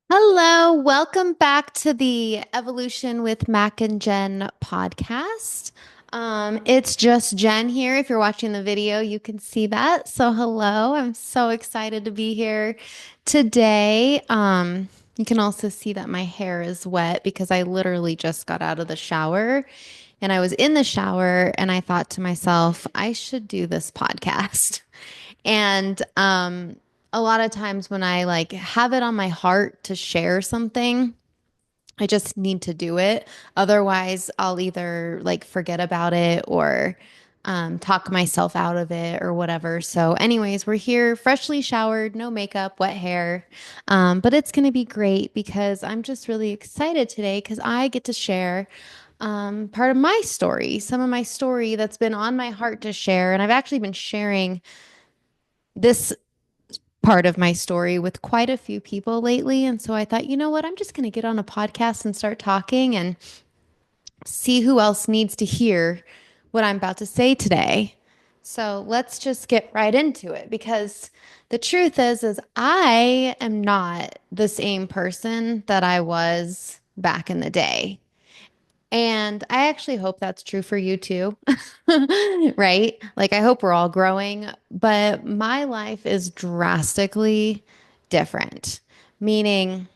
Hello, welcome back to the Evolution with Mac and Jen podcast. It's just Jen here. If you're watching the video, you can see that. So, hello, I'm so excited to be here today. You can also see that my hair is wet because I literally just got out of the shower and I was in the shower and I thought to myself, I should do this podcast. And a lot of times when I like have it on my heart to share something, I just need to do it. Otherwise, I'll either like forget about it or talk myself out of it or whatever. So, anyways, we're here, freshly showered, no makeup, wet hair. But it's going to be great because I'm just really excited today because I get to share part of my story, some of my story that's been on my heart to share. And I've actually been sharing this part of my story with quite a few people lately. And so I thought, you know what? I'm just going to get on a podcast and start talking and see who else needs to hear what I'm about to say today. So let's just get right into it because the truth is I am not the same person that I was back in the day. And I actually hope that's true for you too. Right? Like, I hope we're all growing, but my life is drastically different. Meaning,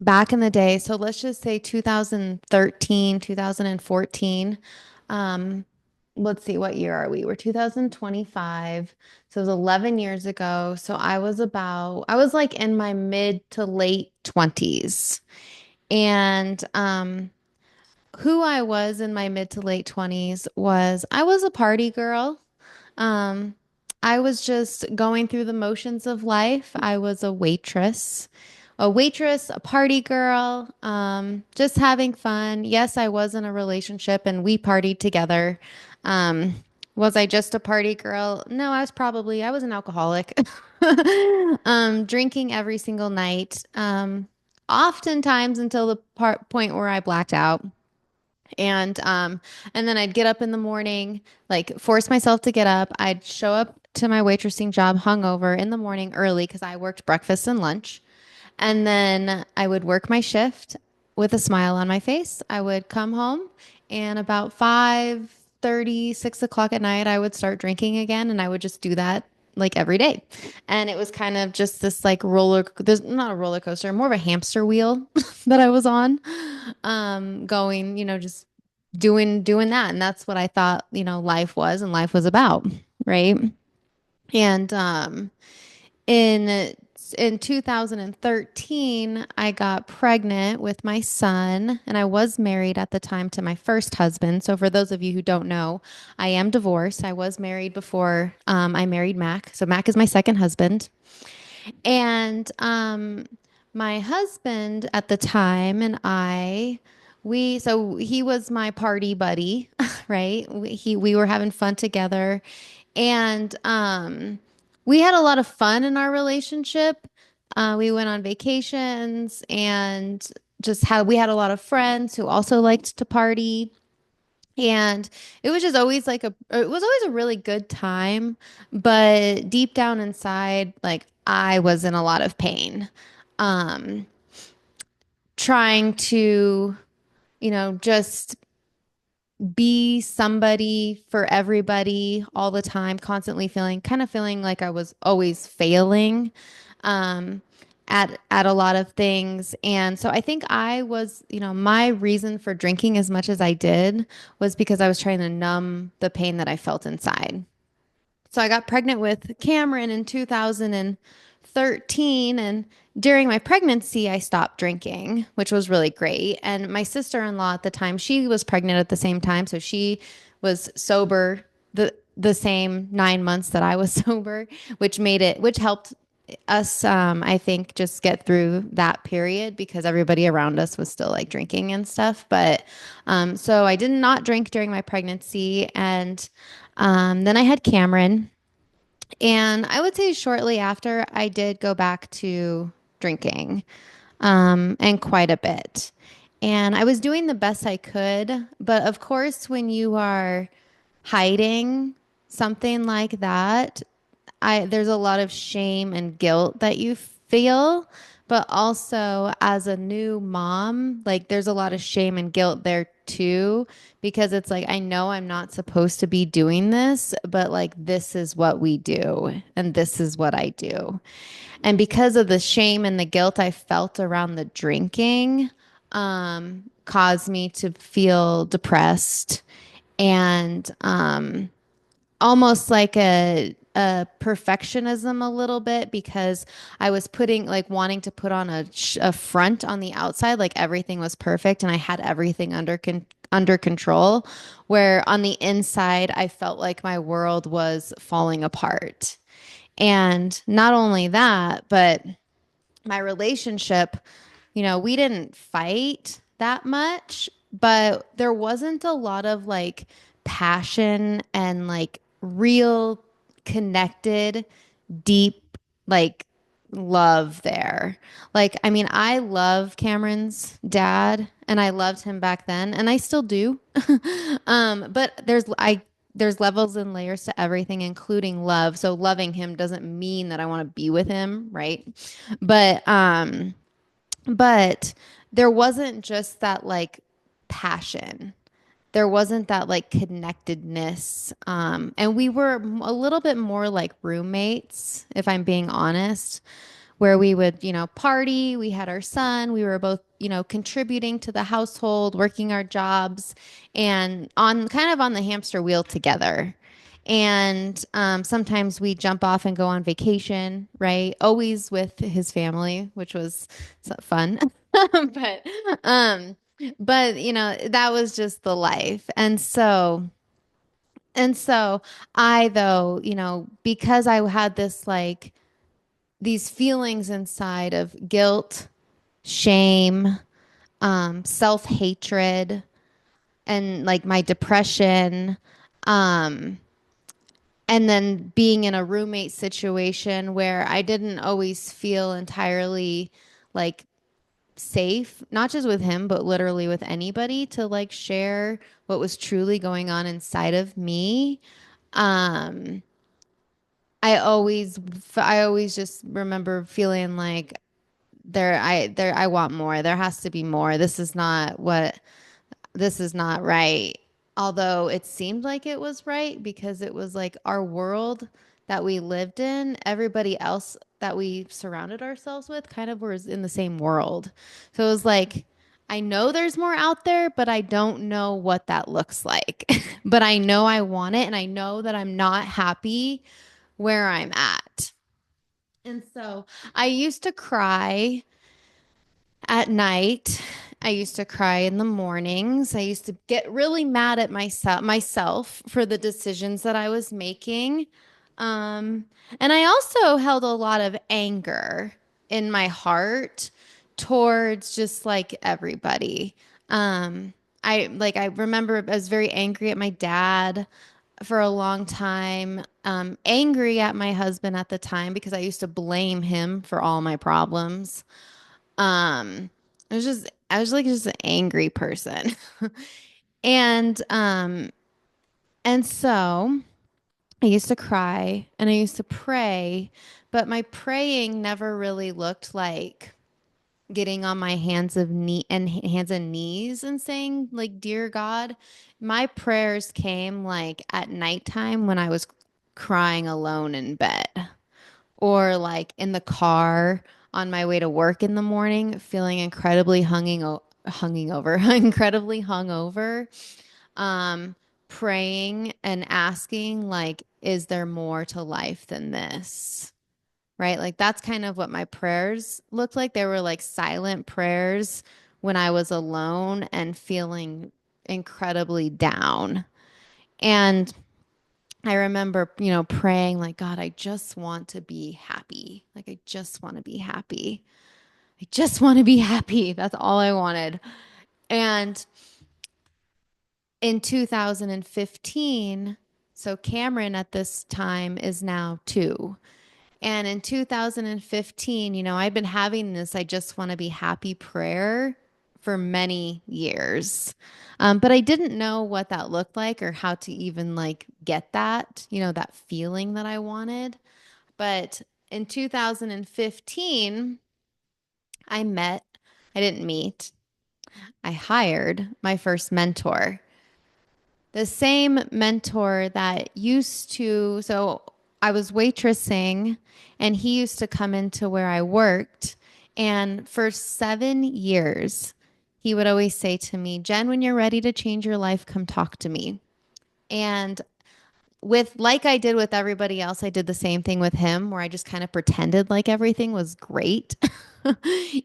back in the day, so let's just say 2013, 2014. Um, let's see, what year are we? We're 2025. So it was 11 years ago. So I was like in my mid to late 20s. And who I was in my mid to late 20s was I was a party girl. Um, I was just going through the motions of life. I was a party girl, just having fun. Yes, I was in a relationship and we partied together. Um, was I just a party girl? No, I was an alcoholic. Drinking every single night. Oftentimes until the point where I blacked out. And and then I'd get up in the morning, like force myself to get up. I'd show up to my waitressing job hungover in the morning early because I worked breakfast and lunch. And then I would work my shift with a smile on my face. I would come home and about 5:30, 6 o'clock at night, I would start drinking again. And I would just do that like every day. And it was kind of just this like there's not a roller coaster, more of a hamster wheel that I was on, going, just doing that. And that's what I thought, life was and life was about. Right. And, in in 2013, I got pregnant with my son, and I was married at the time to my first husband. So, for those of you who don't know, I am divorced. I was married before I married Mac. So, Mac is my second husband. And my husband at the time and so he was my party buddy, right? We were having fun together, and we had a lot of fun in our relationship. We went on vacations and we had a lot of friends who also liked to party. And it was always a really good time, but deep down inside, like I was in a lot of pain. Um, Trying to, just be somebody for everybody all the time, constantly feeling like I was always failing um, at a lot of things. And so I think my reason for drinking as much as I did was because I was trying to numb the pain that I felt inside. So I got pregnant with Cameron in 2013, and during my pregnancy, I stopped drinking, which was really great. And my sister-in-law at the time, she was pregnant at the same time, so she was sober the same 9 months that I was sober, which helped us, I think, just get through that period because everybody around us was still like drinking and stuff. But so I did not drink during my pregnancy, and then I had Cameron. And I would say shortly after, I did go back to drinking, and quite a bit. And I was doing the best I could. But of course, when you are hiding something like that, there's a lot of shame and guilt that you feel. But also as a new mom, like there's a lot of shame and guilt there too, because it's like, I know I'm not supposed to be doing this, but like this is what we do and this is what I do. And because of the shame and the guilt I felt around the drinking, caused me to feel depressed and almost like a perfectionism a little bit because I was putting like wanting to put on a front on the outside like everything was perfect and I had everything under control where on the inside I felt like my world was falling apart. And not only that, but my relationship, we didn't fight that much, but there wasn't a lot of like passion and like real connected, deep, like love there. Like, I mean, I love Cameron's dad and I loved him back then and I still do. But there's levels and layers to everything, including love. So loving him doesn't mean that I want to be with him, right? But but there wasn't just that like passion. There wasn't that like connectedness. And we were a little bit more like roommates, if I'm being honest, where we would, party. We had our son. We were both, contributing to the household, working our jobs, and on kind of on the hamster wheel together. And sometimes we jump off and go on vacation, right? Always with his family, which was fun. but um, but that was just the life. And so I though, because I had this like these feelings inside of guilt, shame, self-hatred, and like my depression, um, and then being in a roommate situation where I didn't always feel entirely like safe, not just with him, but literally with anybody to like share what was truly going on inside of me. Um, I always just remember feeling like I want more. There has to be more. This is not right. Although it seemed like it was right because it was like our world that we lived in, everybody else that we surrounded ourselves with kind of was in the same world. So it was like, I know there's more out there, but I don't know what that looks like. But I know I want it and I know that I'm not happy where I'm at. And so I used to cry at night. I used to cry in the mornings. I used to get really mad at myself for the decisions that I was making. Um, and I also held a lot of anger in my heart towards just like everybody. Um, I remember I was very angry at my dad for a long time, angry at my husband at the time because I used to blame him for all my problems. Um, I was like just an angry person. And and so I used to cry and I used to pray, but my praying never really looked like getting on my hands and knees and saying like, "Dear God." My prayers came like at nighttime when I was crying alone in bed or like in the car on my way to work in the morning, feeling hunging over, incredibly hungover, um, praying and asking like, is there more to life than this? Right? Like that's kind of what my prayers looked like. They were like silent prayers when I was alone and feeling incredibly down. And I remember, praying like, God, I just want to be happy. Like, I just want to be happy. I just want to be happy. That's all I wanted. And in 2015, so Cameron at this time is now 2. And in 2015, I've been having this I just want to be happy prayer for many years. But I didn't know what that looked like or how to even like get that, that feeling that I wanted. But in 2015, I met, I didn't meet, I hired my first mentor. The same mentor that used to, so I was waitressing and he used to come into where I worked. And for 7 years, he would always say to me, Jen, when you're ready to change your life, come talk to me. And with like I did with everybody else, I did the same thing with him where I just kind of pretended like everything was great.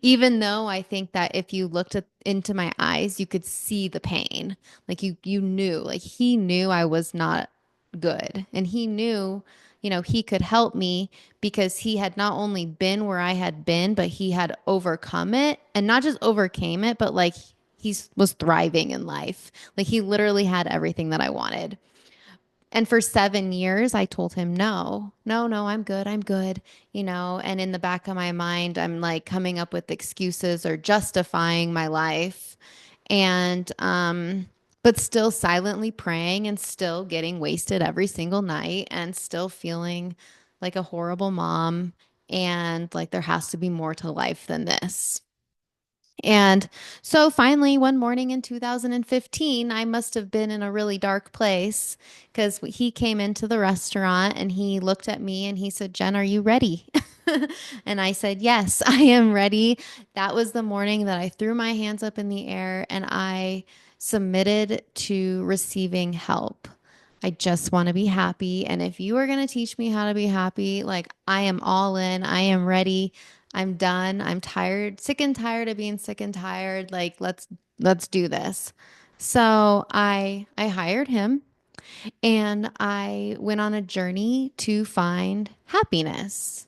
Even though I think that if you looked into my eyes, you could see the pain. Like you knew, like he knew I was not good. And he knew, he could help me because he had not only been where I had been, but he had overcome it and not just overcame it, but like he was thriving in life. Like he literally had everything that I wanted. And for 7 years, I told him, no, no, no, I'm good. I'm good. And in the back of my mind, I'm like coming up with excuses or justifying my life. But still silently praying and still getting wasted every single night and still feeling like a horrible mom. And like there has to be more to life than this. And so finally, one morning in 2015, I must have been in a really dark place because he came into the restaurant and he looked at me and he said, Jen, are you ready? And I said, yes, I am ready. That was the morning that I threw my hands up in the air and I submitted to receiving help. I just want to be happy. And if you are going to teach me how to be happy, like I am all in, I am ready. I'm done. I'm tired, sick and tired of being sick and tired. Like let's do this. So I hired him and I went on a journey to find happiness.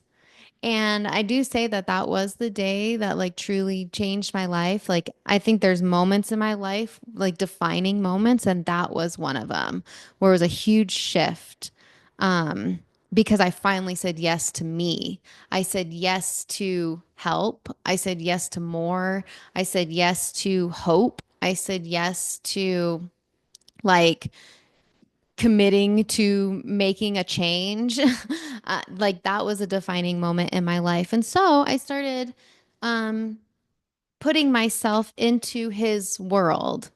And I do say that that was the day that like truly changed my life. Like I think there's moments in my life, like defining moments, and that was one of them where it was a huge shift. Because I finally said yes to me. I said yes to help. I said yes to more. I said yes to hope. I said yes to like committing to making a change. Like that was a defining moment in my life. And so I started um, putting myself into his world.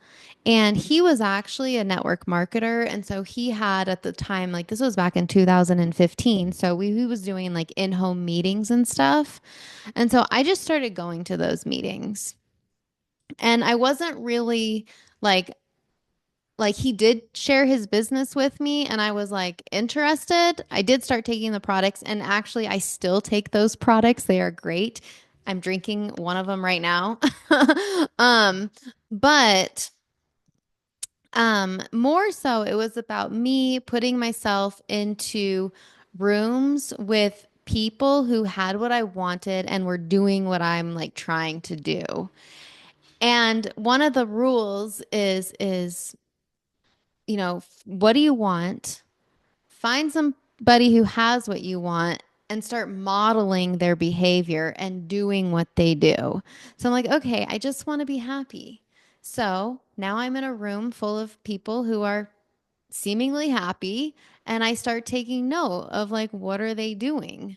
And he was actually a network marketer. And so he had at the time, like this was back in 2015. So he was doing like in home meetings and stuff. And so I just started going to those meetings. And I wasn't really like he did share his business with me and I was like interested. I did start taking the products and actually I still take those products. They are great. I'm drinking one of them right now. um but more so it was about me putting myself into rooms with people who had what I wanted and were doing what I'm like trying to do. And one of the rules is what do you want? Find somebody who has what you want and start modeling their behavior and doing what they do. So I'm like, okay, I just want to be happy. So now I'm in a room full of people who are seemingly happy and I start taking note of like, what are they doing?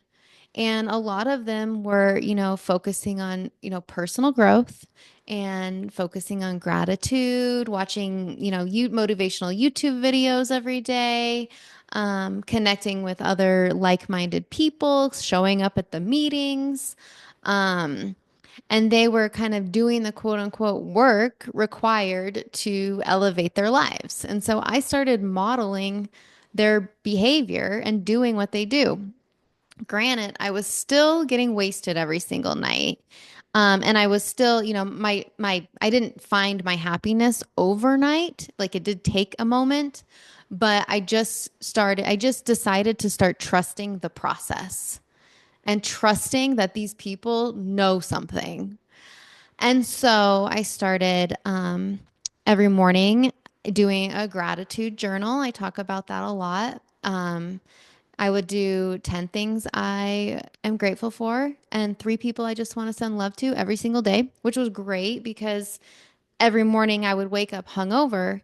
And a lot of them were, focusing on, personal growth and focusing on gratitude, watching, motivational YouTube videos every day, connecting with other like-minded people, showing up at the meetings. Um, and they were kind of doing the quote unquote work required to elevate their lives. And so I started modeling their behavior and doing what they do. Granted, I was still getting wasted every single night. And I was still, I didn't find my happiness overnight. Like it did take a moment, but I just decided to start trusting the process and trusting that these people know something. And so I started every morning doing a gratitude journal. I talk about that a lot. I would do 10 things I am grateful for and three people I just want to send love to every single day, which was great because every morning I would wake up hungover.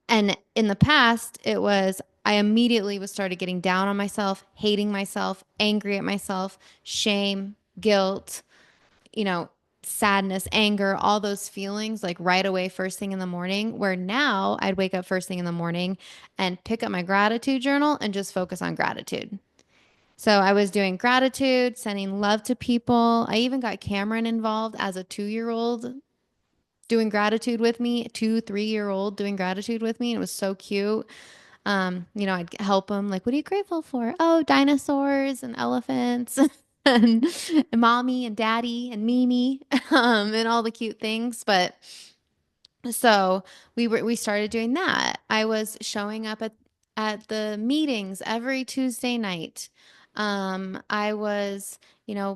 And in the past, it was I immediately was started getting down on myself, hating myself, angry at myself, shame, guilt, you know, sadness, anger, all those feelings like right away, first thing in the morning. Where now I'd wake up first thing in the morning and pick up my gratitude journal and just focus on gratitude. So I was doing gratitude, sending love to people. I even got Cameron involved as a 2 year old doing gratitude with me, 3 year old doing gratitude with me. And it was so cute. I'd help him like, what are you grateful for? Oh, dinosaurs and elephants and mommy and daddy and Mimi, and all the cute things. But so we started doing that. I was showing up at the meetings every Tuesday night. I was,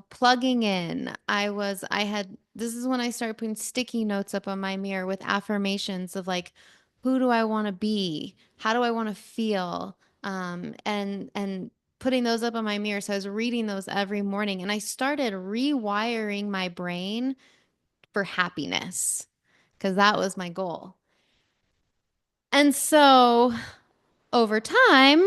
plugging in. I had this is when I started putting sticky notes up on my mirror with affirmations of like, who do I want to be? How do I want to feel? And putting those up on my mirror. So I was reading those every morning and I started rewiring my brain for happiness because that was my goal. And so over time,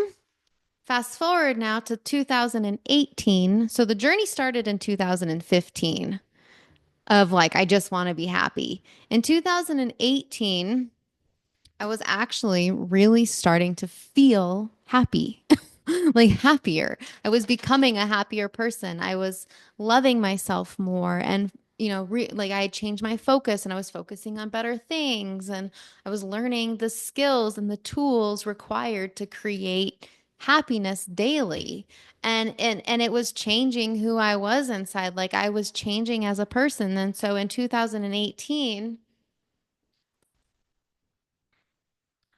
fast forward now to 2018. So the journey started in 2015 of like, I just want to be happy. In 2018, I was actually really starting to feel happy, like happier. I was becoming a happier person. I was loving myself more. And, like I had changed my focus and I was focusing on better things. And I was learning the skills and the tools required to create happiness daily. And it was changing who I was inside. Like I was changing as a person. And so in 2018,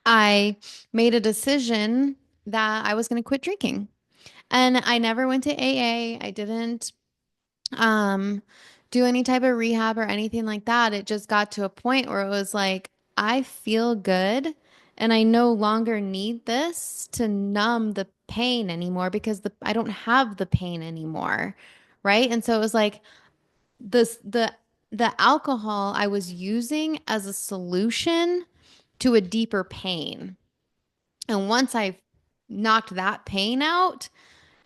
I made a decision that I was going to quit drinking. And I never went to AA. I didn't um do any type of rehab or anything like that. It just got to a point where it was like I feel good and I no longer need this to numb the pain anymore because I don't have the pain anymore. Right? And so it was like this the alcohol I was using as a solution to a deeper pain. And once I knocked that pain out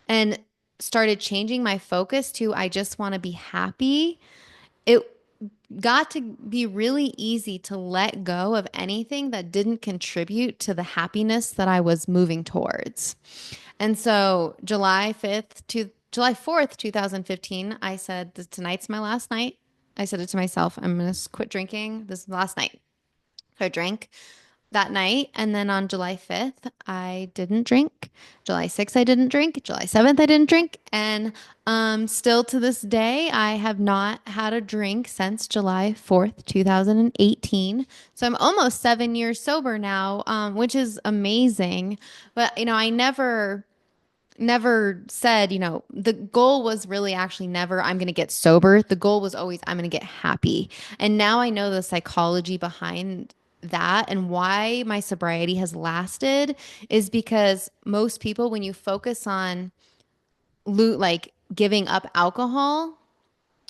and started changing my focus to, I just want to be happy, it got to be really easy to let go of anything that didn't contribute to the happiness that I was moving towards. And so July 4th, 2015, I said, tonight's my last night. I said it to myself, I'm going to quit drinking. This is the last night. So I drank that night. And then on July 5th, I didn't drink. July 6th, I didn't drink. July 7th, I didn't drink. And still to this day, I have not had a drink since July 4th, 2018. So I'm almost 7 years sober now, which is amazing. But, I never said, the goal was really actually never, I'm going to get sober. The goal was always, I'm going to get happy. And now I know the psychology behind that and why my sobriety has lasted is because most people, when you focus on like giving up alcohol,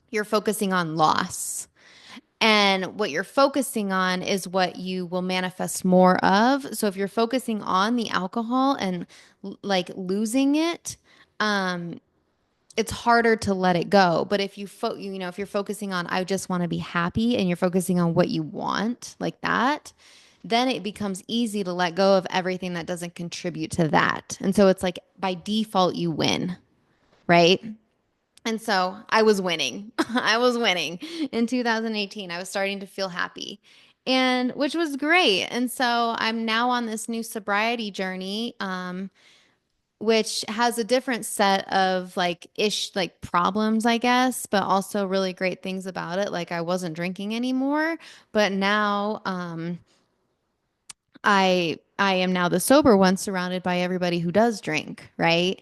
you're focusing on loss. And what you're focusing on is what you will manifest more of. So if you're focusing on the alcohol and like losing it, um, it's harder to let it go. But if if you're focusing on, I just want to be happy and you're focusing on what you want like that, then it becomes easy to let go of everything that doesn't contribute to that. And so it's like by default, you win, right? And so I was winning. I was winning in 2018. I was starting to feel happy and which was great. And so I'm now on this new sobriety journey, which has a different set of like problems, I guess, but also really great things about it. Like I wasn't drinking anymore, but now, I am now the sober one surrounded by everybody who does drink, right?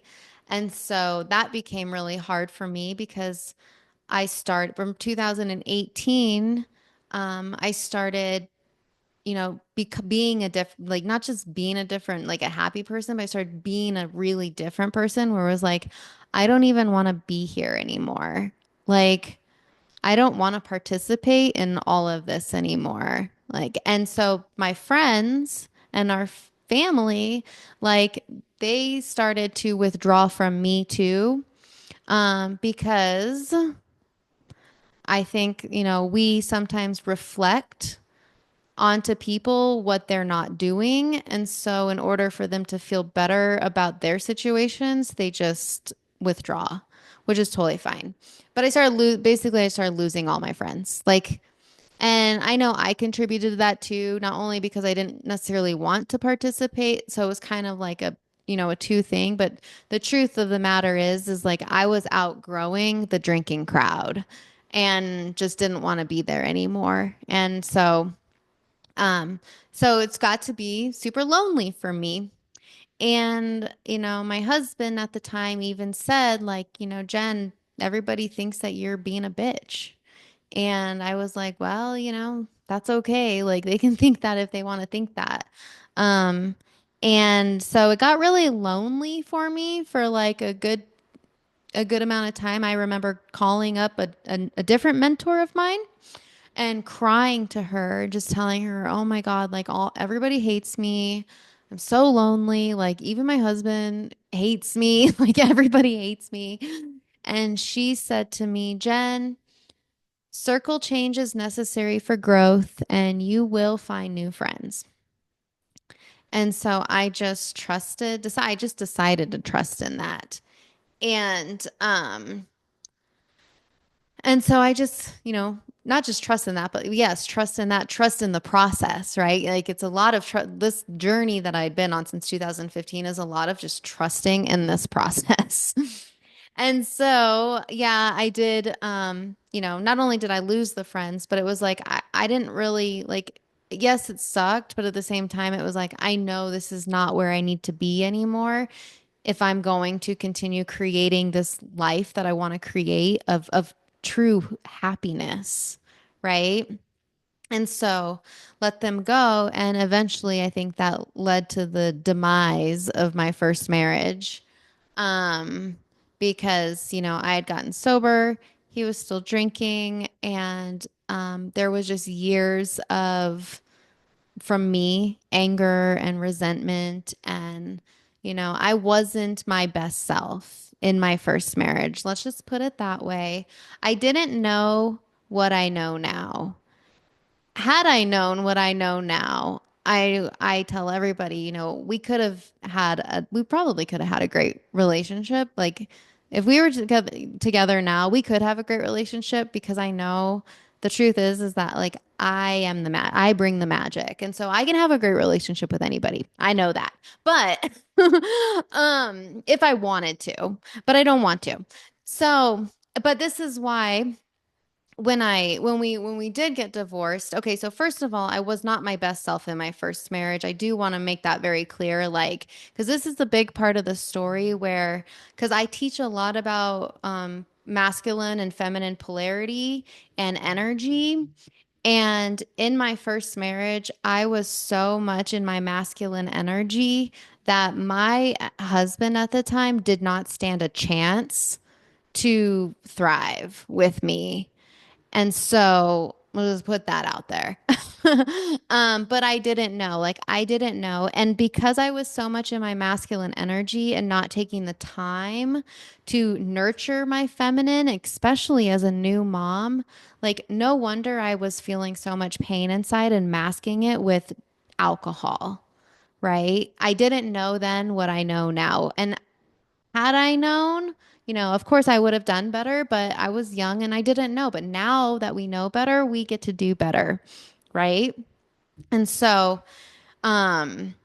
And so that became really hard for me because I started from 2018. I started, being a different, like not just being a different, like a happy person, but I started being a really different person where it was like, I don't even want to be here anymore. Like, I don't want to participate in all of this anymore. Like, and so my friends and our family, like, they started to withdraw from me too, because I think, we sometimes reflect onto people what they're not doing. And so, in order for them to feel better about their situations, they just withdraw, which is totally fine. But basically, I started losing all my friends. And I know I contributed to that too, not only because I didn't necessarily want to participate. So it was kind of like a two thing. But the truth of the matter is like I was outgrowing the drinking crowd and just didn't want to be there anymore. And um, so it's got to be super lonely for me. And, my husband at the time even said, like, Jen, everybody thinks that you're being a bitch. And I was like, well, that's okay. Like they can think that if they want to think that. Um, and so it got really lonely for me for like a good amount of time. I remember calling up a different mentor of mine and crying to her, just telling her, "Oh my God, like everybody hates me. I'm so lonely. Like even my husband hates me. Like everybody hates me." And she said to me, "Jen, circle change is necessary for growth and you will find new friends." And so I just decided to trust in that. And And so I just, not just trust in that, but yes, trust in that, trust in the process, right? Like it's a lot of this journey that I'd been on since 2015 is a lot of just trusting in this process. And so, yeah, I did, not only did I lose the friends, but it was like, I didn't really like, yes, it sucked, but at the same time, it was like, I know this is not where I need to be anymore if I'm going to continue creating this life that I want to create of true happiness, right? And so let them go. And eventually, I think that led to the demise of my first marriage. Um, because, I had gotten sober, he was still drinking, and there was just years of from me, anger and resentment. And, I wasn't my best self in my first marriage. Let's just put it that way. I didn't know what I know now. Had I known what I know now, I tell everybody, we probably could have had a great relationship. Like if we were together now, we could have a great relationship because I know the truth is that like I bring the magic. And so I can have a great relationship with anybody. I know that. But if I wanted to, but I don't want to. So, but this is why when we did get divorced, okay, so first of all, I was not my best self in my first marriage. I do want to make that very clear, like, because this is the big part of the story where, because I teach a lot about masculine and feminine polarity and energy. And in my first marriage, I was so much in my masculine energy that my husband at the time did not stand a chance to thrive with me. And so we'll just put that out there. But I didn't know. Like, I didn't know. And because I was so much in my masculine energy and not taking the time to nurture my feminine, especially as a new mom, like, no wonder I was feeling so much pain inside and masking it with alcohol, right? I didn't know then what I know now. And had I known, of course I would have done better, but I was young and I didn't know. But now that we know better, we get to do better, right? And so, um,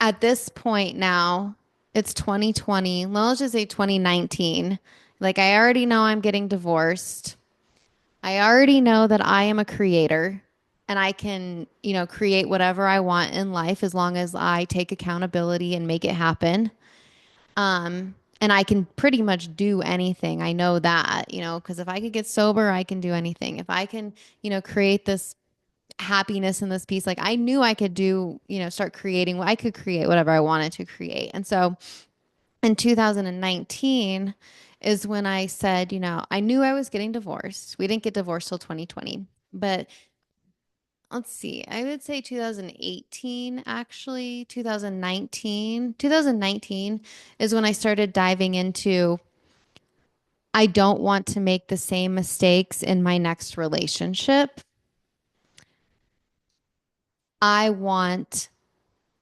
at this point now, it's 2020. Let's just say 2019. Like, I already know I'm getting divorced. I already know that I am a creator and I can, create whatever I want in life as long as I take accountability and make it happen. And I can pretty much do anything. I know that, because if I could get sober, I can do anything. If I can, create this happiness and this peace, like I knew I could do, start creating, I could create whatever I wanted to create. And so in 2019 is when I said, I knew I was getting divorced. We didn't get divorced till 2020, but let's see. I would say 2018, actually, 2019. 2019 is when I started diving into I don't want to make the same mistakes in my next relationship. I want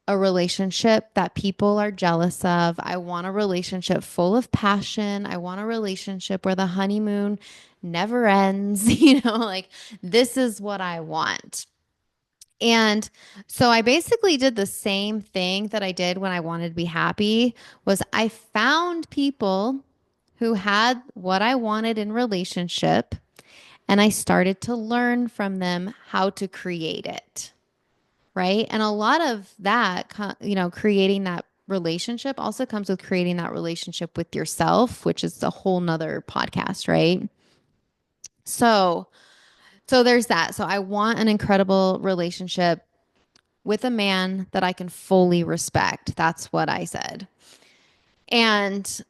a relationship that people are jealous of. I want a relationship full of passion. I want a relationship where the honeymoon never ends. Like this is what I want. And so I basically did the same thing that I did when I wanted to be happy was I found people who had what I wanted in relationship and I started to learn from them how to create it. Right? And a lot of that, creating that relationship also comes with creating that relationship with yourself, which is a whole nother podcast, right? So, so there's that. So I want an incredible relationship with a man that I can fully respect. That's what I said. And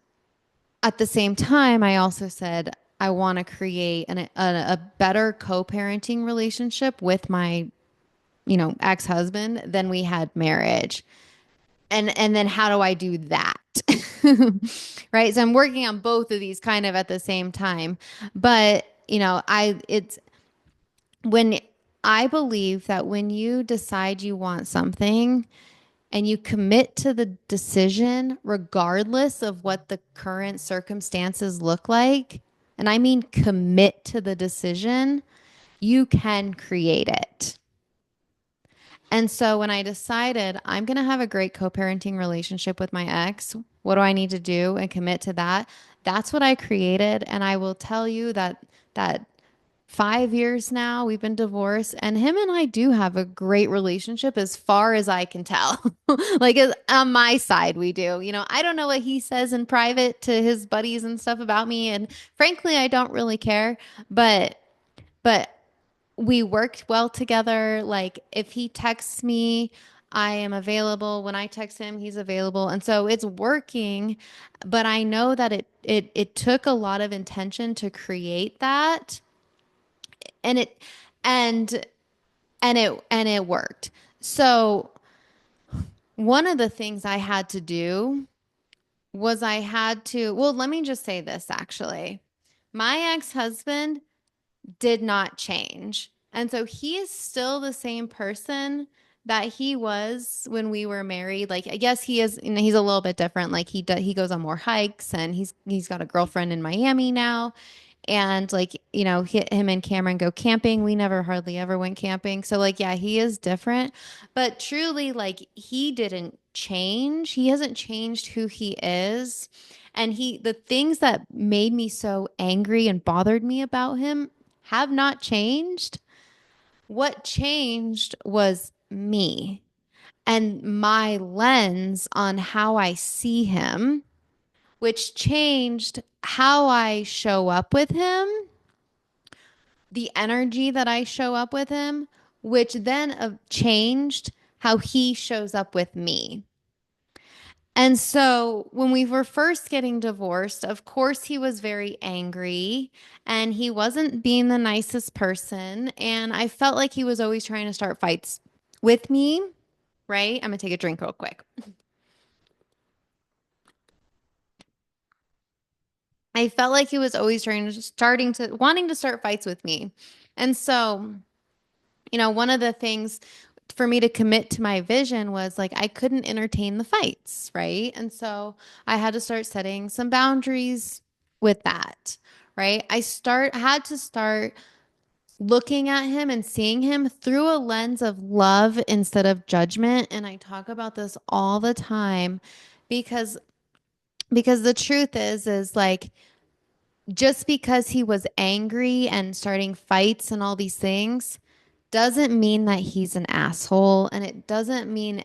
at the same time, I also said, I want to create a better co-parenting relationship with my, ex-husband than we had marriage. And then how do I do that? Right? So I'm working on both of these kind of at the same time. But, I it's when I believe that when you decide you want something and you commit to the decision regardless of what the current circumstances look like, and I mean commit to the decision, you can create it. And so when I decided I'm going to have a great co-parenting relationship with my ex, what do I need to do and commit to that? That's what I created. And I will tell you that 5 years now we've been divorced and him and I do have a great relationship as far as I can tell. Like on my side, we do. I don't know what he says in private to his buddies and stuff about me. And frankly, I don't really care. But we worked well together. Like if he texts me, I am available. When I text him, he's available. And so it's working, but I know that it took a lot of intention to create that. And it and and it worked. So one of the things I had to do was well, let me just say this actually. My ex-husband did not change. And so he is still the same person that he was when we were married. Like I guess he is, he's a little bit different. Like he goes on more hikes and he's got a girlfriend in Miami now. And like, him and Cameron go camping. We never hardly ever went camping. So like, yeah, he is different, but truly like he didn't change. He hasn't changed who he is. And the things that made me so angry and bothered me about him have not changed. What changed was me and my lens on how I see him, which changed how I show up with him, the energy that I show up with him, which then changed how he shows up with me. And so when we were first getting divorced, of course, he was very angry and he wasn't being the nicest person. And I felt like he was always trying to start fights with me, right? I'm going to take a drink real quick. I felt like he was always wanting to start fights with me. And so, one of the things for me to commit to my vision was like I couldn't entertain the fights, right? And so I had to start setting some boundaries with that, right? Had to start looking at him and seeing him through a lens of love instead of judgment. And I talk about this all the time because the truth is like just because he was angry and starting fights and all these things doesn't mean that he's an asshole and it doesn't mean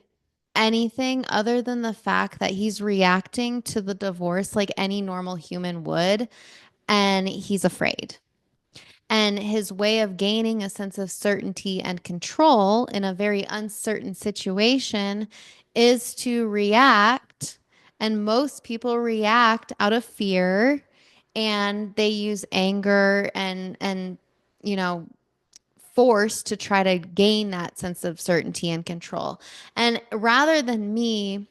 anything other than the fact that he's reacting to the divorce like any normal human would and he's afraid. And his way of gaining a sense of certainty and control in a very uncertain situation is to react. And most people react out of fear and they use anger and you know force to try to gain that sense of certainty and control. And rather than me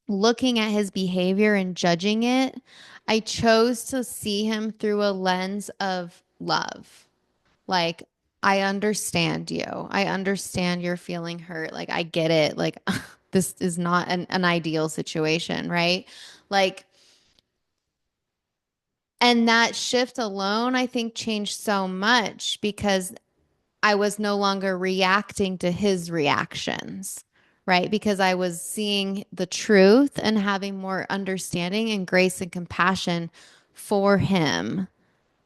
looking at his behavior and judging it, I chose to see him through a lens of love. Like, I understand you. I understand you're feeling hurt. Like, I get it. Like, this is not an ideal situation, right? Like, and that shift alone, I think, changed so much because I was no longer reacting to his reactions, right? Because I was seeing the truth and having more understanding and grace and compassion for him,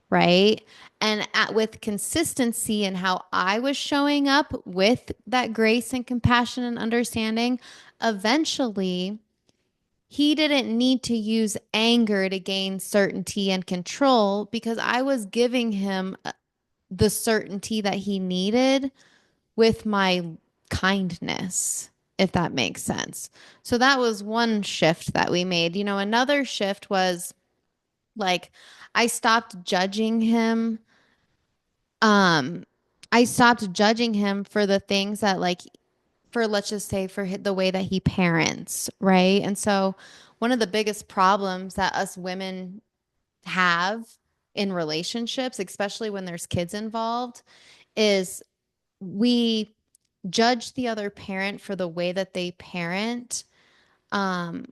right? And with consistency and how I was showing up with that grace and compassion and understanding, eventually he didn't need to use anger to gain certainty and control because I was giving him the certainty that he needed with my kindness, if that makes sense. So that was one shift that we made. Another shift was like I stopped judging him. Um, I stopped judging him for the things that like for let's just say for the way that he parents, right? And so one of the biggest problems that us women have in relationships, especially when there's kids involved, is we judge the other parent for the way that they parent, um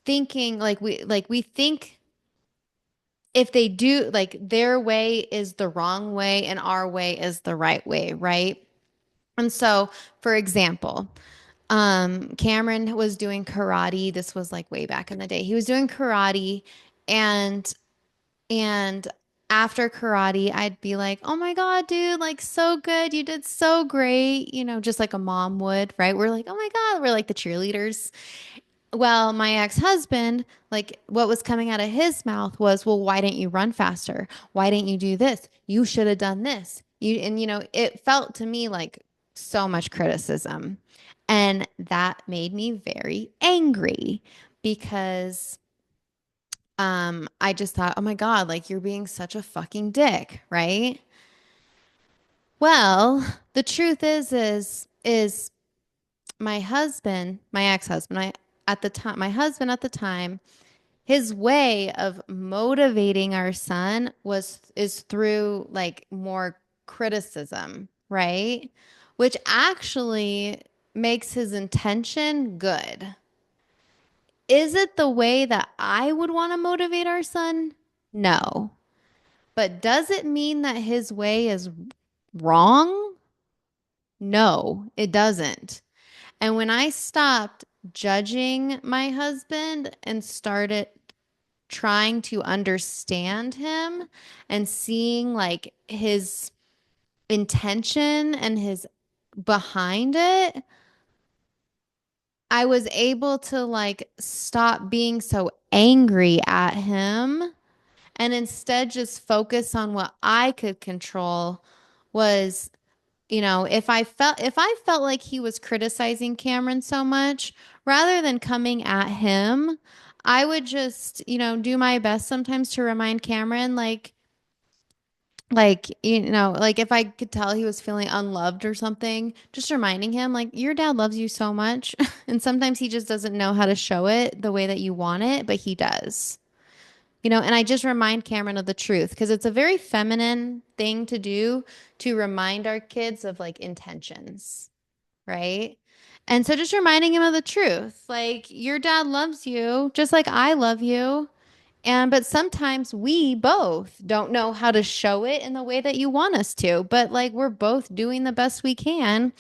thinking like we think if they do like their way is the wrong way and our way is the right way, right? And so for example, Cameron was doing karate. This was like way back in the day. He was doing karate, and And after karate, I'd be like, oh my God, dude, like so good. You did so great. Just like a mom would, right? We're like, oh my God, we're like the cheerleaders. Well, my ex-husband, like what was coming out of his mouth was, well, why didn't you run faster? Why didn't you do this? You should have done this. It felt to me like so much criticism. And that made me very angry because I just thought, oh my God, like you're being such a fucking dick, right? Well, the truth is my husband, my ex-husband, I at the time, my husband at the time, his way of motivating our son is through like more criticism, right? Which actually makes his intention good. Is it the way that I would want to motivate our son? No. But does it mean that his way is wrong? No, it doesn't. And when I stopped judging my husband and started trying to understand him and seeing like his intention and his behind it, I was able to like stop being so angry at him and instead just focus on what I could control was, if I felt like he was criticizing Cameron so much, rather than coming at him, I would just, do my best sometimes to remind Cameron like if I could tell he was feeling unloved or something, just reminding him like your dad loves you so much and sometimes he just doesn't know how to show it the way that you want it, but he does. And I just remind Cameron of the truth because it's a very feminine thing to do to remind our kids of like intentions, right? And so just reminding him of the truth. Like your dad loves you just like I love you. But sometimes we both don't know how to show it in the way that you want us to. But like we're both doing the best we can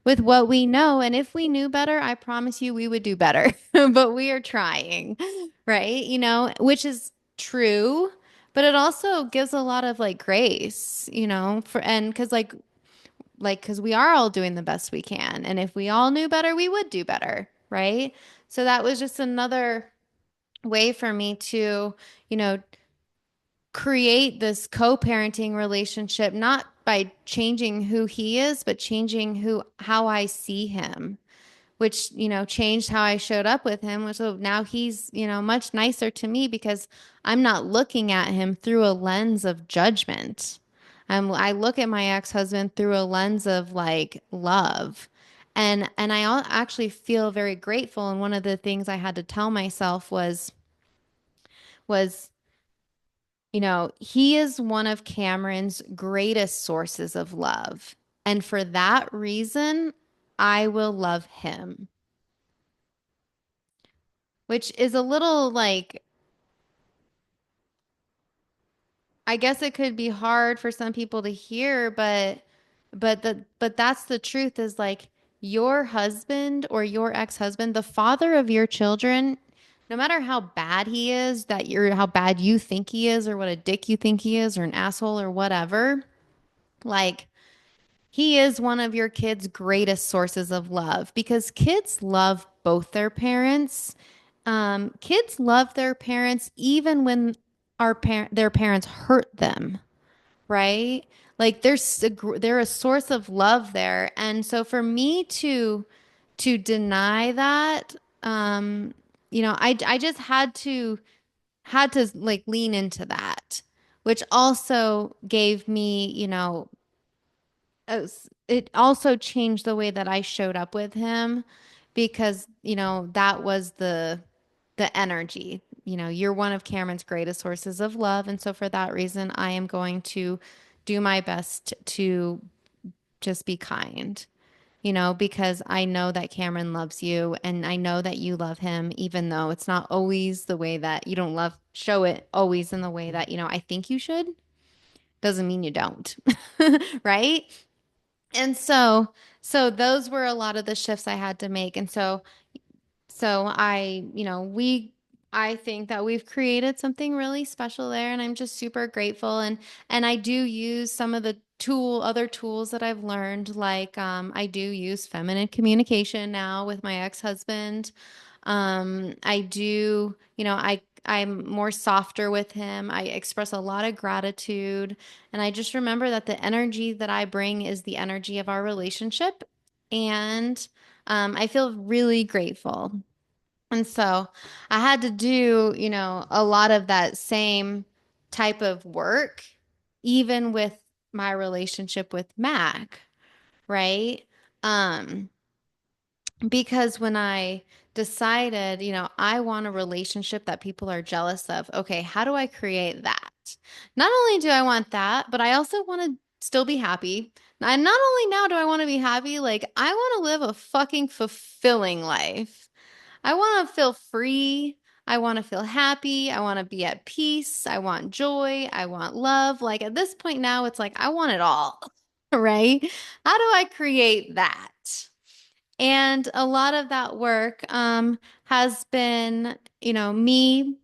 with what we know. And if we knew better, I promise you we would do better. But we are trying, right? Which is true, but it also gives a lot of like grace, for and because we are all doing the best we can. And if we all knew better, we would do better, right? So that was just another way for me to, you know, create this co-parenting relationship, not by changing who he is, but changing how I see him, which, changed how I showed up with him. So now he's, much nicer to me because I'm not looking at him through a lens of judgment. I look at my ex-husband through a lens of like love. And actually feel very grateful. And one of the things I had to tell myself was, he is one of Cameron's greatest sources of love. And for that reason, I will love him, which is a little like, I guess it could be hard for some people to hear, but that's the truth is like your husband or your ex-husband, the father of your children, no matter how bad he is, how bad you think he is, or what a dick you think he is, or an asshole or whatever, like he is one of your kids' greatest sources of love because kids love both their parents. Kids love their parents even when their parents hurt them, right? Like they're a source of love there. And so for me to deny that, I just had to like lean into that, which also gave me, it also changed the way that I showed up with him because, that was the energy. You're one of Cameron's greatest sources of love, and so for that reason, I am going to do my best to just be kind. Because I know that Cameron loves you and I know that you love him, even though it's not always the way that you don't show it always in the way that, I think you should. Doesn't mean you don't. Right? And so those were a lot of the shifts I had to make. And so I think that we've created something really special there, and I'm just super grateful. And I do use some of the other tools that I've learned, like I do use feminine communication now with my ex-husband. I do, I'm more softer with him. I express a lot of gratitude, and I just remember that the energy that I bring is the energy of our relationship, and I feel really grateful. And so I had to do, a lot of that same type of work, even with my relationship with Mac, right? Um, because when I decided, I want a relationship that people are jealous of, okay, how do I create that? Not only do I want that, but I also want to still be happy. And not only now do I want to be happy, like I want to live a fucking fulfilling life. I want to feel free. I want to feel happy. I want to be at peace. I want joy. I want love. Like at this point now, it's like I want it all, right? How do I create that? And a lot of that work has been, me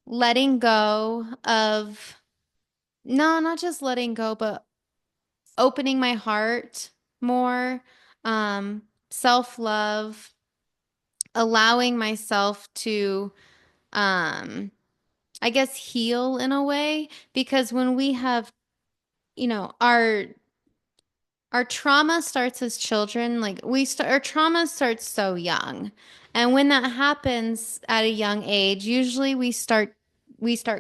letting go of, no, not just letting go, but opening my heart more, self-love, allowing myself to um I guess heal in a way because when we have, you know, our trauma starts as children, like our trauma starts so young. And when that happens at a young age, usually we start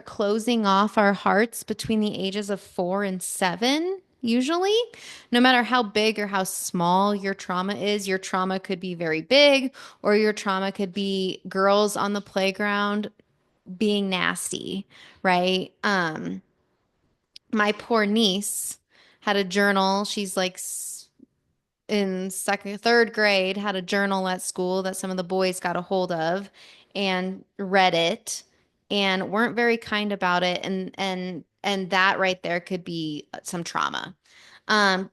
closing off our hearts between the ages of 4 and 7. Usually, no matter how big or how small your trauma could be very big, or your trauma could be girls on the playground being nasty, right? My poor niece had a journal. She's like in second, third grade, had a journal at school that some of the boys got a hold of and read it and weren't very kind about it. And that right there could be some trauma.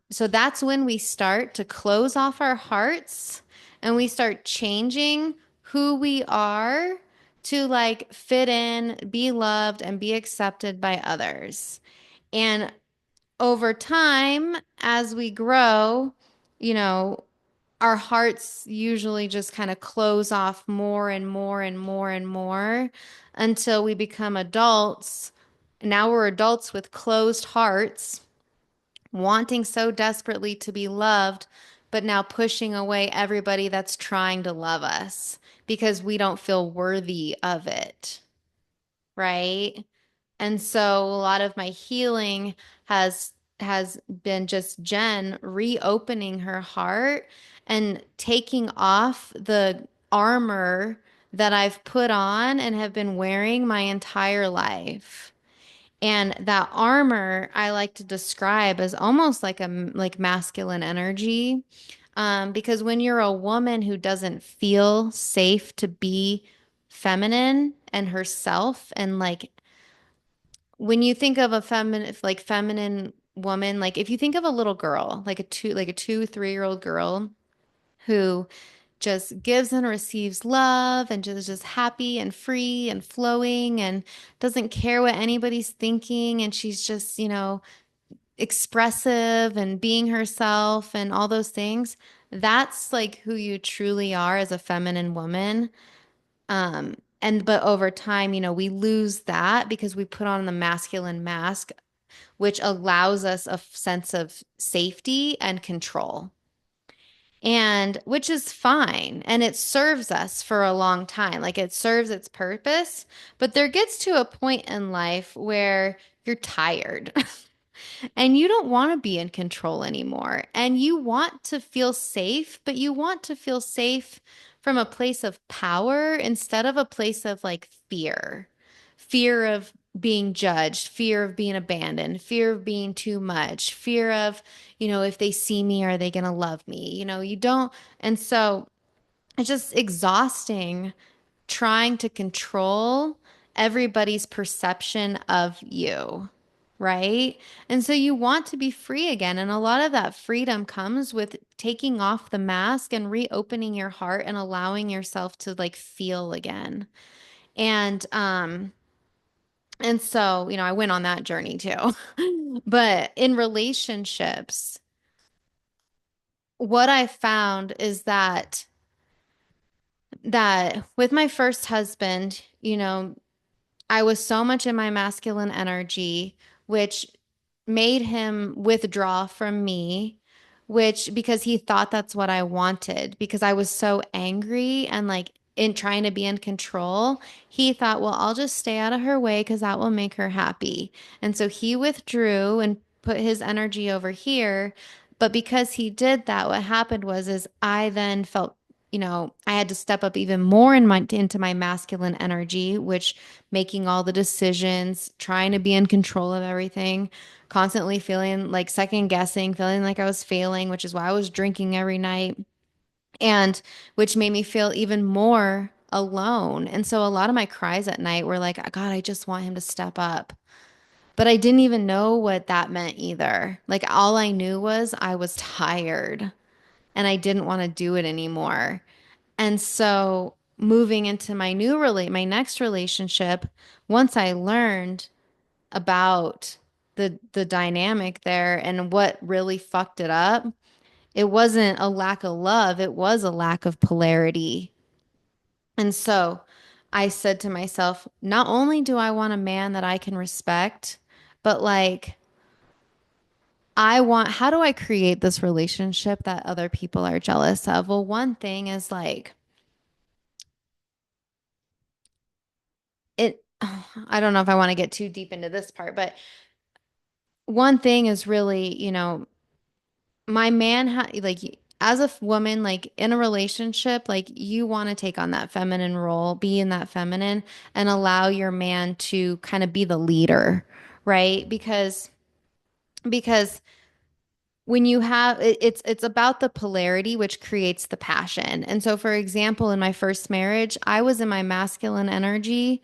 So that's when we start to close off our hearts and we start changing who we are to like fit in, be loved, and be accepted by others. And over time, as we grow, you know, our hearts usually just kind of close off more and more and more and more until we become adults. Now we're adults with closed hearts, wanting so desperately to be loved, but now pushing away everybody that's trying to love us because we don't feel worthy of it, right? And so a lot of my healing has been just Jenn reopening her heart and taking off the armor that I've put on and have been wearing my entire life. And that armor I like to describe as almost like like masculine energy. Because when you're a woman who doesn't feel safe to be feminine and herself, and like when you think of a feminine woman, like if you think of a little girl, like a 2, 3 year old girl who just gives and receives love and just happy and free and flowing and doesn't care what anybody's thinking, and she's just, expressive and being herself and all those things. That's like who you truly are as a feminine woman. And but over time, we lose that because we put on the masculine mask, which allows us a sense of safety and control. And which is fine. And it serves us for a long time. Like it serves its purpose. But there gets to a point in life where you're tired. And you don't want to be in control anymore. And you want to feel safe, but you want to feel safe from a place of power instead of a place of like fear. Fear of being judged, fear of being abandoned, fear of being too much, fear of, if they see me, are they going to love me? You don't. And so it's just exhausting trying to control everybody's perception of you, right? And so you want to be free again. And a lot of that freedom comes with taking off the mask and reopening your heart and allowing yourself to like feel again. And so, I went on that journey too. But in relationships, what I found is that with my first husband, I was so much in my masculine energy, which made him withdraw from me, which because he thought that's what I wanted, because I was so angry and like in trying to be in control, he thought, well, I'll just stay out of her way because that will make her happy. And so he withdrew and put his energy over here. But because he did that, what happened was is I then felt, I had to step up even more into my masculine energy, which making all the decisions, trying to be in control of everything, constantly feeling like second guessing, feeling like I was failing, which is why I was drinking every night, and which made me feel even more alone. And so a lot of my cries at night were like, God, I just want him to step up. But I didn't even know what that meant either. Like all I knew was I was tired and I didn't want to do it anymore. And so moving into my next relationship, once I learned about the dynamic there and what really fucked it up, it wasn't a lack of love, it was a lack of polarity. And so I said to myself, not only do I want a man that I can respect, but like how do I create this relationship that other people are jealous of? Well, one thing is like it, I don't know if I want to get too deep into this part, but one thing is really, my man like as a woman like in a relationship, like you want to take on that feminine role, be in that feminine and allow your man to kind of be the leader, right? Because when you have it's about the polarity which creates the passion. And so for example, in my first marriage, I was in my masculine energy,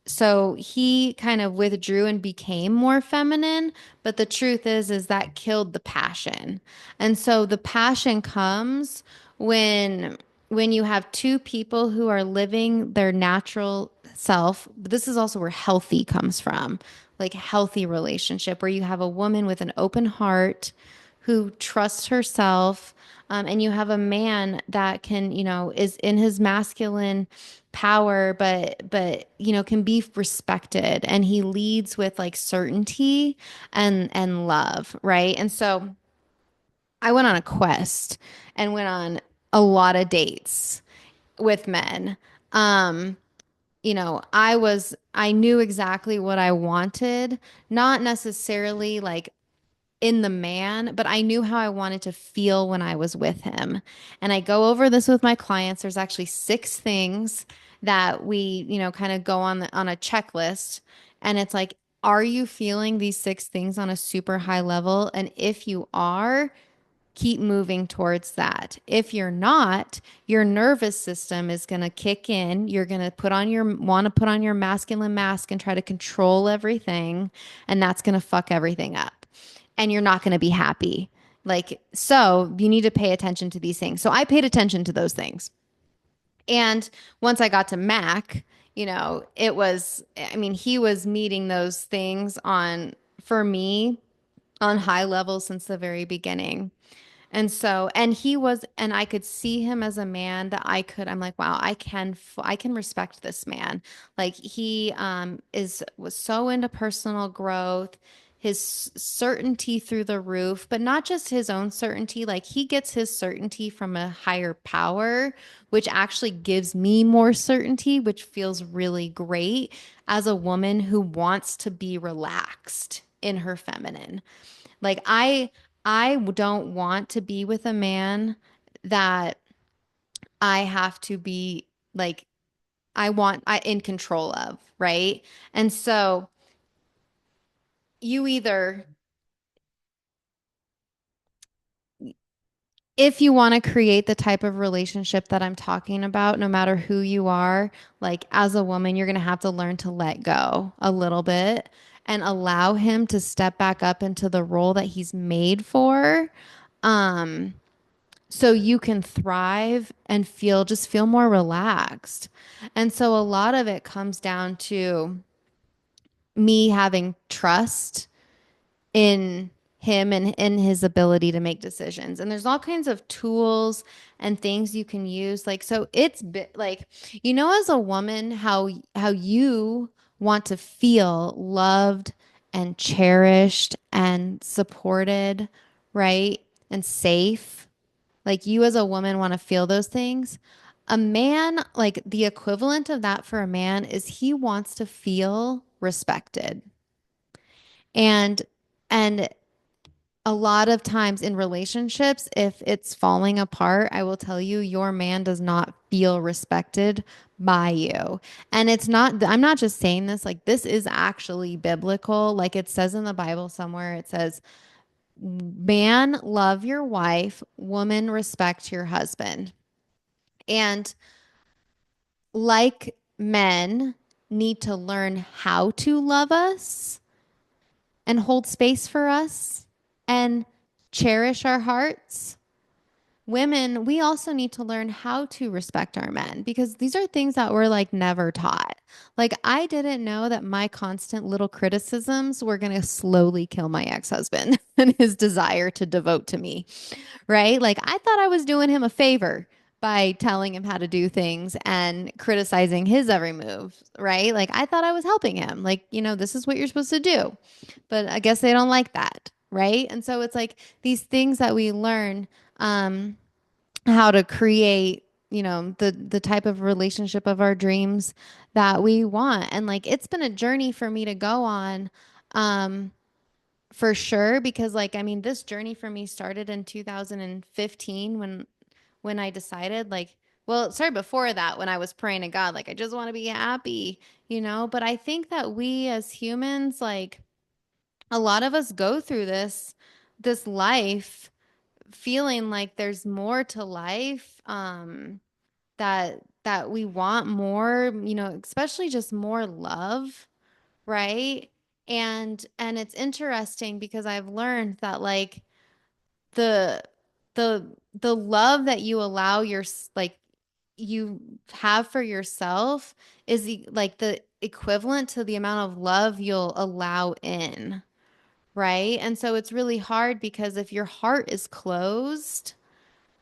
so he kind of withdrew and became more feminine, but the truth is that killed the passion. And so the passion comes when when you have two people who are living their natural self. But this is also where healthy comes from, like healthy relationship where you have a woman with an open heart who trusts herself, and you have a man that can, is in his masculine power, but can be respected, and he leads with like certainty and love, right? And so I went on a quest and went on a lot of dates with men. Um, I knew exactly what I wanted, not necessarily like in the man, but I knew how I wanted to feel when I was with him. And I go over this with my clients. There's actually 6 things that we, kind of go on a checklist. And it's like, are you feeling these 6 things on a super high level? And if you are, keep moving towards that. If you're not, your nervous system is going to kick in. You're going to want to put on your masculine mask and try to control everything. And that's going to fuck everything up. And you're not going to be happy. Like, so you need to pay attention to these things. So I paid attention to those things. And once I got to Mac, I mean, he was meeting those things for me, on high levels since the very beginning. And I could see him as a man that I'm like, wow, I can respect this man. Like he was so into personal growth, his certainty through the roof, but not just his own certainty. Like he gets his certainty from a higher power, which actually gives me more certainty, which feels really great as a woman who wants to be relaxed in her feminine. Like I don't want to be with a man that I have to be like I in control of, right? And so you either if you want to create the type of relationship that I'm talking about, no matter who you are, like as a woman, you're going to have to learn to let go a little bit and allow him to step back up into the role that he's made for. Um, so you can thrive and feel more relaxed. And so a lot of it comes down to me having trust in him and in his ability to make decisions. And there's all kinds of tools and things you can use. Like, so like, as a woman, how you want to feel loved and cherished and supported, right? And safe. Like you as a woman want to feel those things. A man, like the equivalent of that for a man is he wants to feel respected. And and a lot of times in relationships, if it's falling apart, I will tell you, your man does not feel respected by you. And I'm not just saying this, like, this is actually biblical. Like it says in the Bible somewhere, it says, man, love your wife, woman, respect your husband. And like men need to learn how to love us and hold space for us and cherish our hearts. Women, we also need to learn how to respect our men because these are things that we're like never taught. Like, I didn't know that my constant little criticisms were going to slowly kill my ex husband and his desire to devote to me, right? Like, I thought I was doing him a favor by telling him how to do things and criticizing his every move, right? Like, I thought I was helping him. Like, this is what you're supposed to do. But I guess they don't like that, right? And so it's like these things that we learn how to create, the type of relationship of our dreams that we want. And like it's been a journey for me to go on. Um, for sure, because like I mean, this journey for me started in 2015 when I decided like, well, it started before that when I was praying to God, like I just want to be happy, But I think that we as humans, like a lot of us go through this life feeling like there's more to life, that we want more, especially just more love, right? And it's interesting because I've learned that like the the love that you allow like you have for yourself is like the equivalent to the amount of love you'll allow in, right? And so it's really hard because if your heart is closed,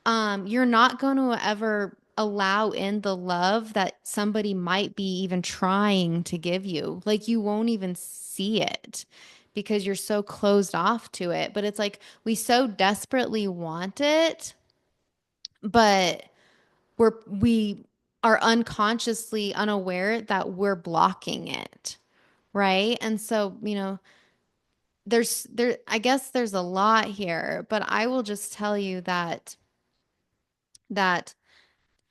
you're not going to ever allow in the love that somebody might be even trying to give you. Like you won't even see it because you're so closed off to it. But it's like we so desperately want it, but we are unconsciously unaware that we're blocking it, right? And so, I guess there's a lot here, but I will just tell you that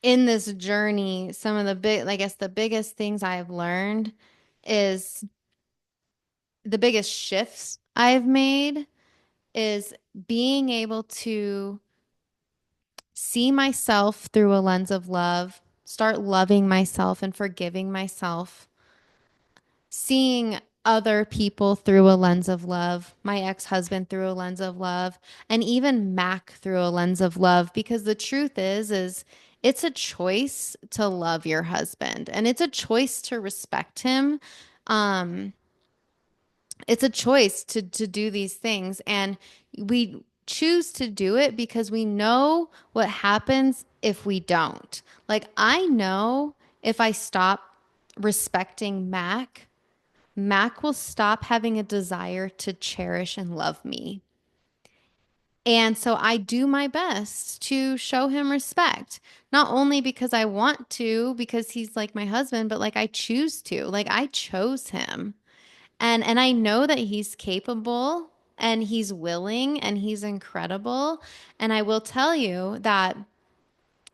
in this journey, some of the big, I guess the biggest things I've learned is the biggest shifts I've made is being able to see myself through a lens of love, start loving myself and forgiving myself, seeing other people through a lens of love, my ex-husband through a lens of love, and even Mac through a lens of love because the truth is it's a choice to love your husband and it's a choice to respect him. Um it's a choice to do these things and we choose to do it because we know what happens if we don't. Like I know if I stop respecting Mac will stop having a desire to cherish and love me. And so I do my best to show him respect, not only because I want to, because he's like my husband, but like I choose to. Like I chose him. And I know that he's capable and he's willing and he's incredible. And I will tell you that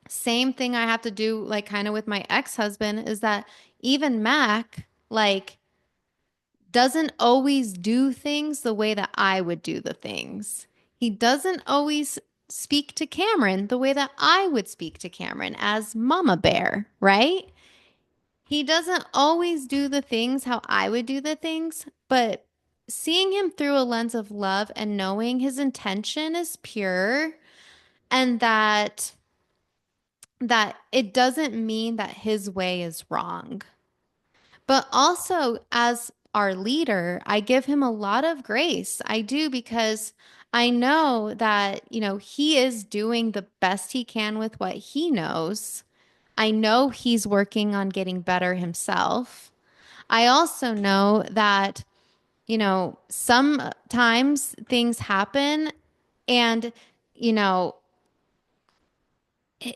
same thing I have to do like kind of with my ex-husband is that even Mac like doesn't always do things the way that I would do the things. He doesn't always speak to Cameron the way that I would speak to Cameron as Mama Bear, right? He doesn't always do the things how I would do the things, but seeing him through a lens of love and knowing his intention is pure and that it doesn't mean that his way is wrong. But also, as our leader, I give him a lot of grace. I do because I know that, he is doing the best he can with what he knows. I know he's working on getting better himself. I also know that, sometimes things happen and, you know,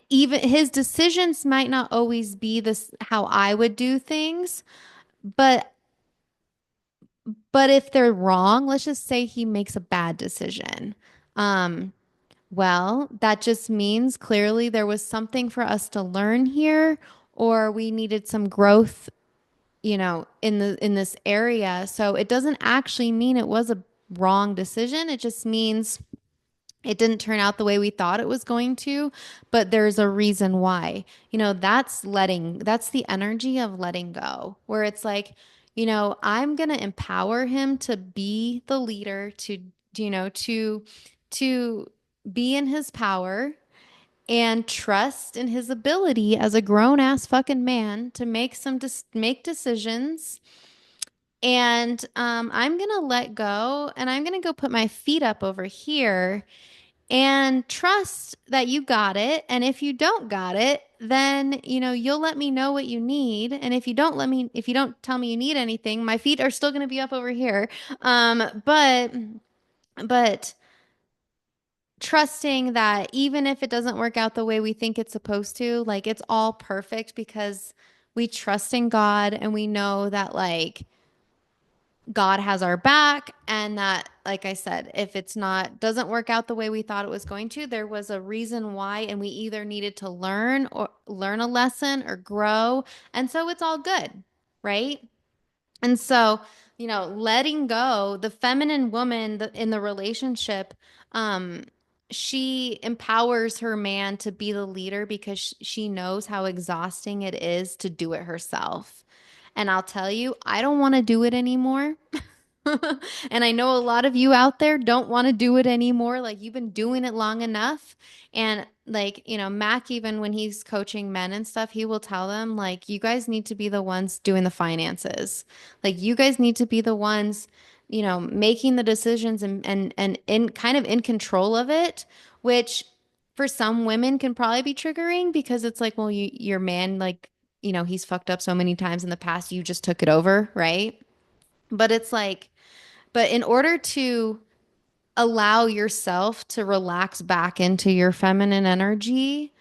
even his decisions might not always be this how I would do things, but if they're wrong, let's just say he makes a bad decision. Um, well, that just means clearly there was something for us to learn here, or we needed some growth, in this area. So it doesn't actually mean it was a wrong decision. It just means it didn't turn out the way we thought it was going to, but there's a reason why. That's the energy of letting go, where it's like, I'm going to empower him to be the leader, to be in his power and trust in his ability as a grown ass fucking man to make decisions. And I'm going to let go and I'm going to go put my feet up over here and trust that you got it. And if you don't got it, then, you'll let me know what you need. And if you don't tell me you need anything, my feet are still going to be up over here. But trusting that even if it doesn't work out the way we think it's supposed to, like it's all perfect because we trust in God and we know that like God has our back and that, like I said, if it's not, doesn't work out the way we thought it was going to, there was a reason why, and we either needed to learn a lesson or grow. And so it's all good, right? And so, letting go, the feminine woman in the relationship, um, she empowers her man to be the leader because she knows how exhausting it is to do it herself. And I'll tell you, I don't want to do it anymore. And I know a lot of you out there don't want to do it anymore. Like you've been doing it long enough. And like, Mac, even when he's coaching men and stuff, he will tell them, like, you guys need to be the ones doing the finances. Like, you guys need to be the ones, making the decisions and in kind of in control of it, which for some women can probably be triggering because it's like, well, your man, like, he's fucked up so many times in the past, you just took it over, right? But it's like, but in order to allow yourself to relax back into your feminine energy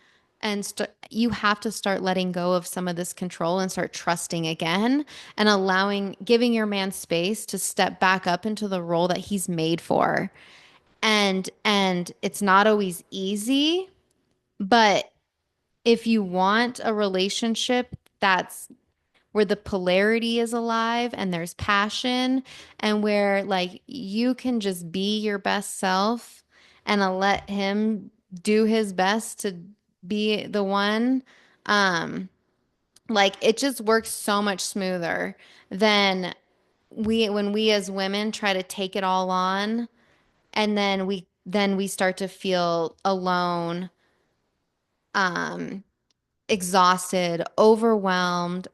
and you have to start letting go of some of this control and start trusting again and giving your man space to step back up into the role that he's made for. And it's not always easy, but if you want a relationship that's where the polarity is alive and there's passion and where like you can just be your best self and let him do his best to be the one, um like it just works so much smoother than when we as women try to take it all on, and then we start to feel alone, um exhausted, overwhelmed,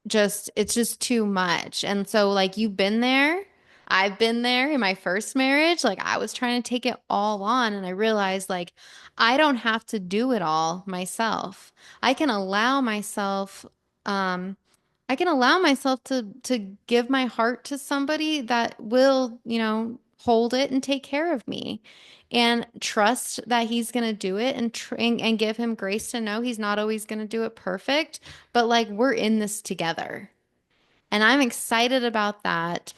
just it's just too much. And so like you've been there. I've been there in my first marriage. Like I was trying to take it all on and I realized like I don't have to do it all myself. I can allow myself um I can allow myself to give my heart to somebody that will, hold it and take care of me and trust that he's going to do it, and give him grace to know he's not always going to do it perfect, but like we're in this together. And I'm excited about that.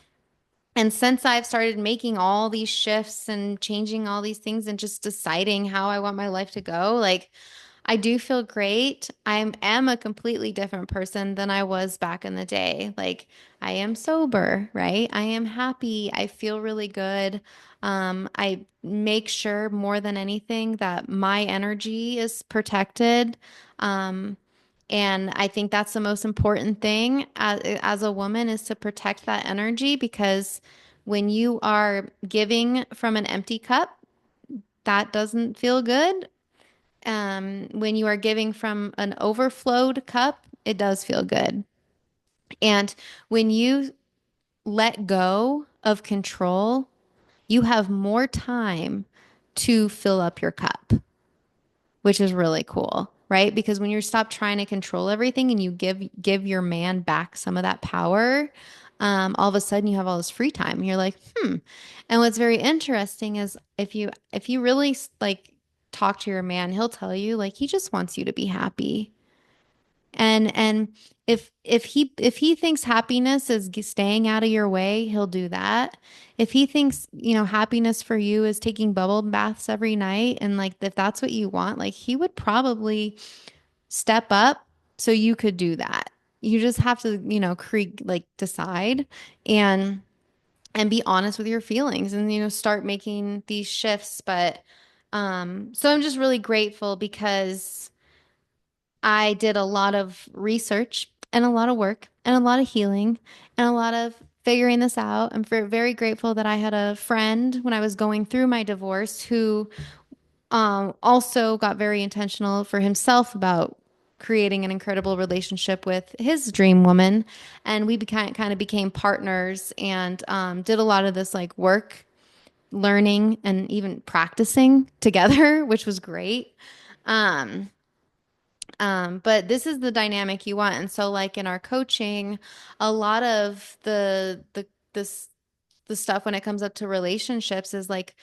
And since I've started making all these shifts and changing all these things and just deciding how I want my life to go, like I do feel great. I am a completely different person than I was back in the day. Like I am sober, right? I am happy. I feel really good. I make sure more than anything that my energy is protected. Um, and I think that's the most important thing as a woman, is to protect that energy, because when you are giving from an empty cup, that doesn't feel good. When you are giving from an overflowed cup, it does feel good. And when you let go of control, you have more time to fill up your cup, which is really cool, right? Because when you stop trying to control everything and you give your man back some of that power, all of a sudden you have all this free time. You're like, hmm. And what's very interesting is if you really like talk to your man, he'll tell you like he just wants you to be happy. And if he thinks happiness is staying out of your way, he'll do that. If he thinks, happiness for you is taking bubble baths every night, and like if that's what you want, like he would probably step up so you could do that. You just have to, like decide and be honest with your feelings, and start making these shifts. But so I'm just really grateful because I did a lot of research and a lot of work and a lot of healing and a lot of figuring this out. I'm very grateful that I had a friend when I was going through my divorce who also got very intentional for himself about creating an incredible relationship with his dream woman. And we kind of became partners, and did a lot of this like work, learning, and even practicing together, which was great. Um, but this is the dynamic you want. And so like in our coaching, a lot of the stuff when it comes up to relationships is like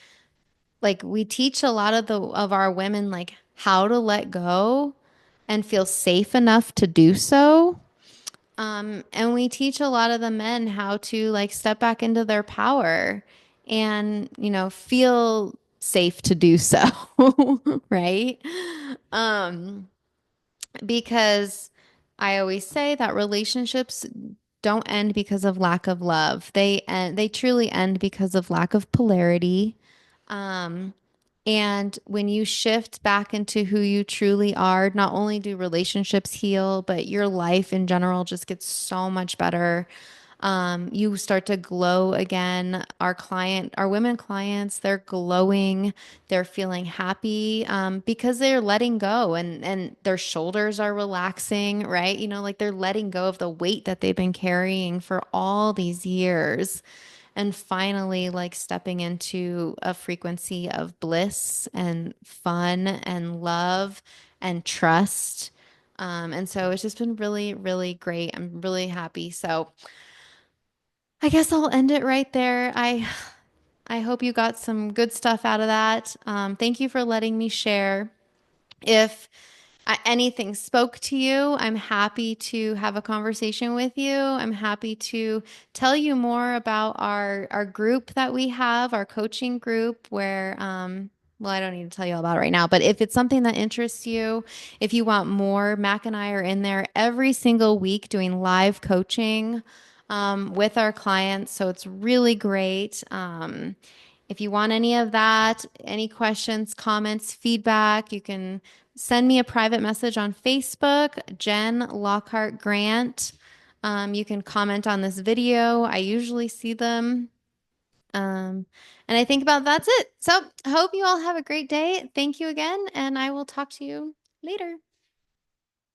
we teach a lot of our women like how to let go and feel safe enough to do so. And we teach a lot of the men how to like step back into their power and, feel safe to do so, right? Um, because I always say that relationships don't end because of lack of love. They truly end because of lack of polarity. Um, and when you shift back into who you truly are, not only do relationships heal, but your life in general just gets so much better. You start to glow again. Our women clients, they're glowing, they're feeling happy, because they're letting go, and their shoulders are relaxing, right? Like they're letting go of the weight that they've been carrying for all these years, and finally like stepping into a frequency of bliss and fun and love and trust. And so it's just been really, really great. I'm really happy. So I guess I'll end it right there. I hope you got some good stuff out of that. Thank you for letting me share. If anything spoke to you, I'm happy to have a conversation with you. I'm happy to tell you more about our group that we have, our coaching group, where well, I don't need to tell you all about it right now, but if it's something that interests you, if you want more, Mac and I are in there every single week doing live coaching with our clients. So it's really great. If you want any of that, any questions, comments, feedback, you can send me a private message on Facebook, Jenn Lockhart Grant. You can comment on this video. I usually see them. Um, and I think about that's it. So, I hope you all have a great day. Thank you again, and I will talk to you later.